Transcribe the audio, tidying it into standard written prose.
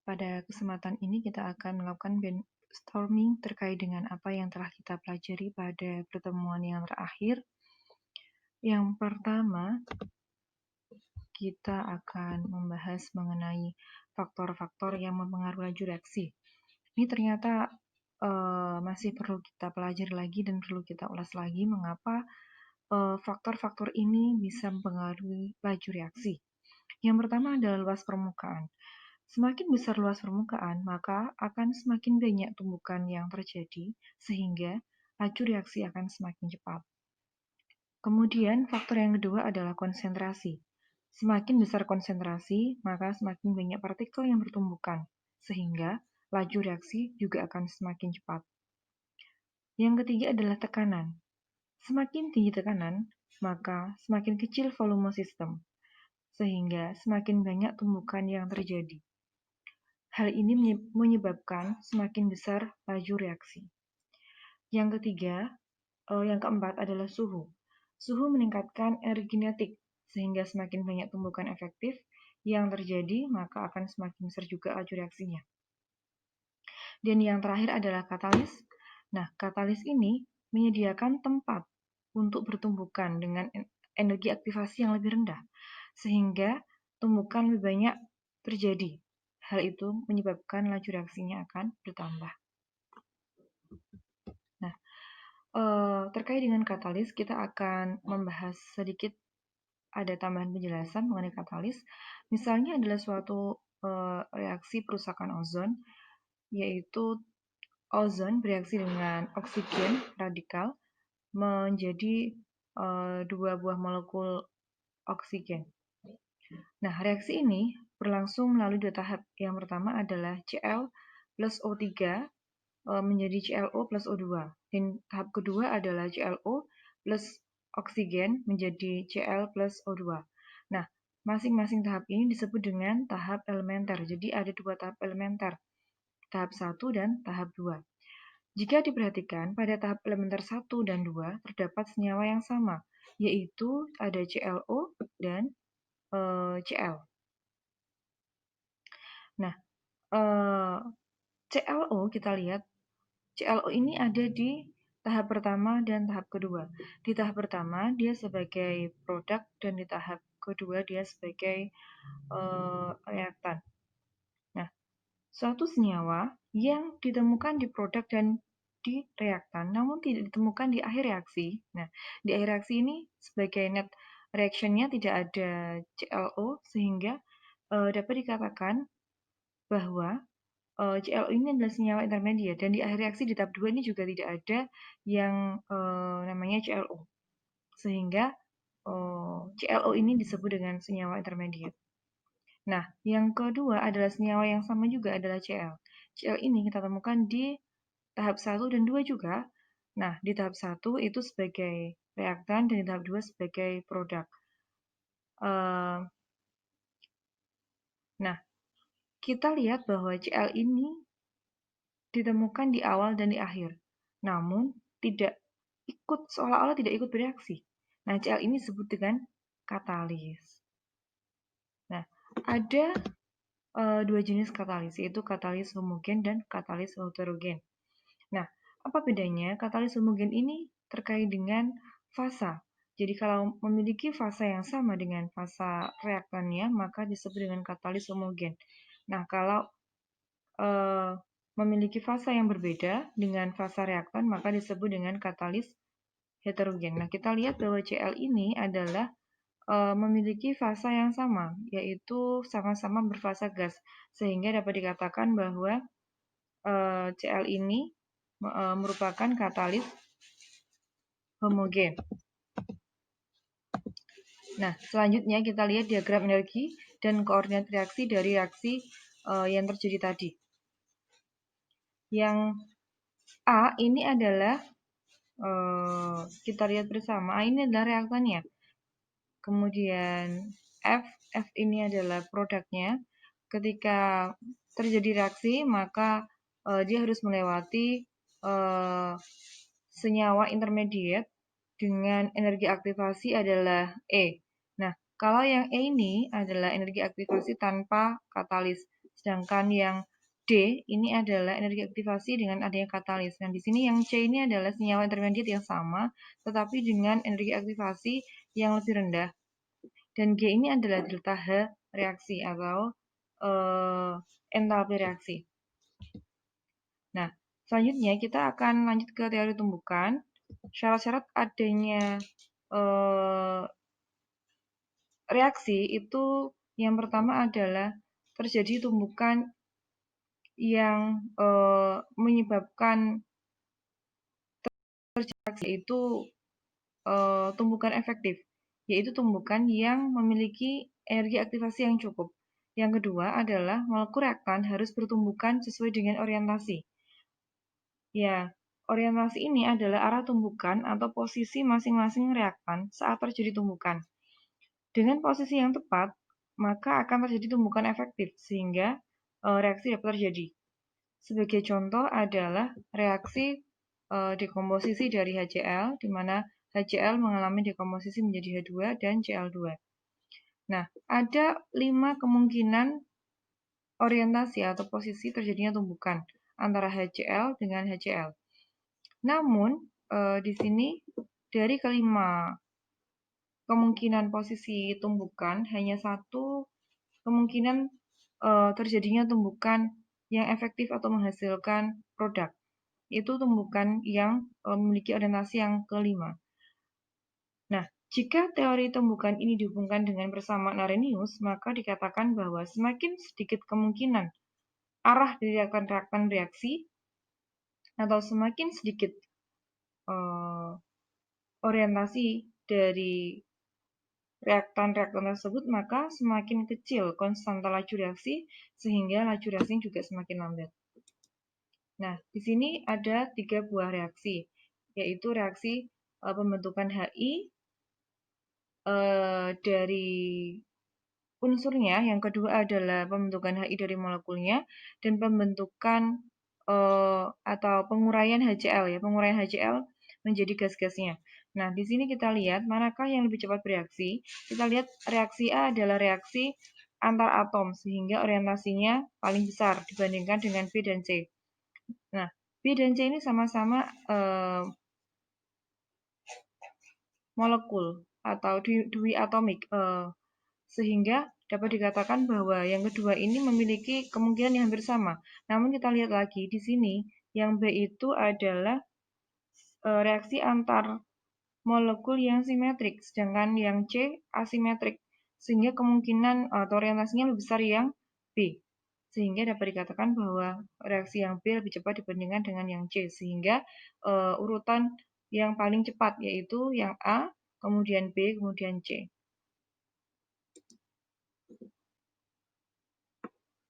Pada kesempatan ini kita akan melakukan brainstorming terkait dengan apa yang telah kita pelajari pada pertemuan yang terakhir. Yang pertama, kita akan membahas mengenai faktor-faktor yang mempengaruhi laju reaksi. Ini ternyata masih perlu kita pelajari lagi dan perlu kita ulas lagi mengapa faktor-faktor ini bisa mempengaruhi laju reaksi. Yang pertama adalah luas permukaan. Semakin besar luas permukaan, maka akan semakin banyak tumbukan yang terjadi, sehingga laju reaksi akan semakin cepat. Kemudian, faktor yang kedua adalah konsentrasi. Semakin besar konsentrasi, maka semakin banyak partikel yang bertumbukan, sehingga laju reaksi juga akan semakin cepat. Yang ketiga adalah tekanan. Semakin tinggi tekanan, maka semakin kecil volume sistem, sehingga semakin banyak tumbukan yang terjadi. Hal ini menyebabkan semakin besar laju reaksi. Yang keempat adalah suhu. Suhu meningkatkan energi kinetik, sehingga semakin banyak tumbukan efektif yang terjadi, maka akan semakin besar juga laju reaksinya. Dan yang terakhir adalah katalis. Nah, katalis ini menyediakan tempat untuk bertumbukan dengan energi aktivasi yang lebih rendah, sehingga tumbukan lebih banyak terjadi. Hal itu menyebabkan laju reaksinya akan bertambah. Nah, terkait dengan katalis, kita akan membahas sedikit ada tambahan penjelasan mengenai katalis. Misalnya adalah suatu reaksi perusakan ozon, yaitu ozon bereaksi dengan oksigen radikal menjadi dua buah molekul oksigen. Nah, reaksi ini berlangsung melalui dua tahap. Yang pertama adalah Cl plus O3 menjadi ClO plus O2. Dan tahap kedua adalah ClO plus oksigen menjadi Cl plus O2. Nah, masing-masing tahap ini disebut dengan tahap elementer. Jadi ada dua tahap elementer, tahap 1 dan tahap 2. Jika diperhatikan, pada tahap elementer 1 dan 2 terdapat senyawa yang sama, yaitu ada ClO dan Cl. Nah, ClO kita lihat, ClO ini ada di tahap pertama dan tahap kedua. Di tahap pertama dia sebagai produk dan di tahap kedua dia sebagai reaktan. Nah, suatu senyawa yang ditemukan di produk dan di reaktan, namun tidak ditemukan di akhir reaksi. Nah, di akhir reaksi ini sebagai net reaction-nya tidak ada ClO, sehingga dapat dikatakan bahwa ClO ini adalah senyawa intermediate, dan di akhir reaksi di tahap 2 ini juga tidak ada yang namanya ClO. Sehingga ClO ini disebut dengan senyawa intermediate. Nah, yang kedua adalah senyawa yang sama juga adalah Cl. Cl ini kita temukan di tahap 1 dan 2 juga. Nah, di tahap 1 itu sebagai reaktan dan di tahap 2 sebagai produk. Nah, kita lihat bahwa Cl ini ditemukan di awal dan di akhir, namun seolah-olah tidak ikut bereaksi. Nah, Cl ini disebut dengan katalis. Nah, ada dua jenis katalis, yaitu katalis homogen dan katalis heterogen. Nah, apa bedanya? Katalis homogen ini terkait dengan fasa. Jadi kalau memiliki fasa yang sama dengan fasa reaktannya, maka disebut dengan katalis homogen. Nah, kalau memiliki fasa yang berbeda dengan fasa reaktan, maka disebut dengan katalis heterogen. Nah, kita lihat bahwa Cl ini adalah memiliki fasa yang sama, yaitu sama-sama berfasa gas, sehingga dapat dikatakan bahwa Cl ini merupakan katalis homogen. Nah, selanjutnya kita lihat diagram energi dan koordinat reaksi dari reaksi yang terjadi tadi. Yang A ini adalah kita lihat bersama, A ini adalah reaktannya. Kemudian F ini adalah produknya. Ketika terjadi reaksi, maka dia harus melewati senyawa intermediate dengan energi aktivasi adalah E. Nah, kalau yang E ini adalah energi aktivasi tanpa katalis, Sedangkan yang D ini adalah energi aktivasi dengan adanya katalis. Nah, di sini yang C ini adalah senyawa intermediate yang sama, tetapi dengan energi aktivasi yang lebih rendah. Dan G ini adalah delta H reaksi atau entalpi reaksi. Nah, selanjutnya kita akan lanjut ke teori tumbukan. Syarat-syarat adanya reaksi itu yang pertama adalah terjadi tumbukan yang menyebabkan reaksi yaitu tumbukan efektif, yaitu tumbukan yang memiliki energi aktivasi yang cukup. Yang kedua adalah molekul reaktan harus bertumbukan sesuai dengan orientasi. Ya, orientasi ini adalah arah tumbukan atau posisi masing-masing reaktan saat terjadi tumbukan. Dengan posisi yang tepat, maka akan terjadi tumbukan efektif sehingga reaksi dapat terjadi. Sebagai contoh adalah reaksi dekomposisi dari HCl, di mana HCl mengalami dekomposisi menjadi H2 dan Cl2. Nah, ada 5 kemungkinan orientasi atau posisi terjadinya tumbukan antara HCl dengan HCl. Namun, di sini dari kelima kemungkinan posisi tumbukan, hanya satu kemungkinan terjadinya tumbukan yang efektif atau menghasilkan produk, yaitu tumbukan yang memiliki orientasi yang kelima. Nah, jika teori tumbukan ini dihubungkan dengan persamaan Arrhenius, maka dikatakan bahwa semakin sedikit kemungkinan arah dari reaktan reaksi atau semakin sedikit orientasi dari reaktan-reaktan tersebut, maka semakin kecil konstanta laju reaksi, sehingga laju reaksi juga semakin lambat. Nah, di sini ada 3 buah reaksi, yaitu reaksi pembentukan HI dari unsurnya, yang kedua adalah pembentukan HI dari molekulnya, dan pembentukan atau penguraian HCl ya, penguraian HCl menjadi gas-gasnya. Nah, di sini kita lihat manakah yang lebih cepat bereaksi. Kita lihat reaksi A adalah reaksi antar atom sehingga orientasinya paling besar dibandingkan dengan B dan C. Nah, B dan C ini sama-sama molekul atau diatomik, sehingga dapat dikatakan bahwa yang kedua ini memiliki kemungkinan yang hampir sama. Namun kita lihat lagi di sini, yang B itu adalah reaksi antar molekul yang simetrik, sedangkan yang C asimetrik, sehingga kemungkinan atau orientasinya lebih besar yang B. Sehingga dapat dikatakan bahwa reaksi yang B lebih cepat dibandingkan dengan yang C, sehingga urutan yang paling cepat yaitu yang A, kemudian B, kemudian C.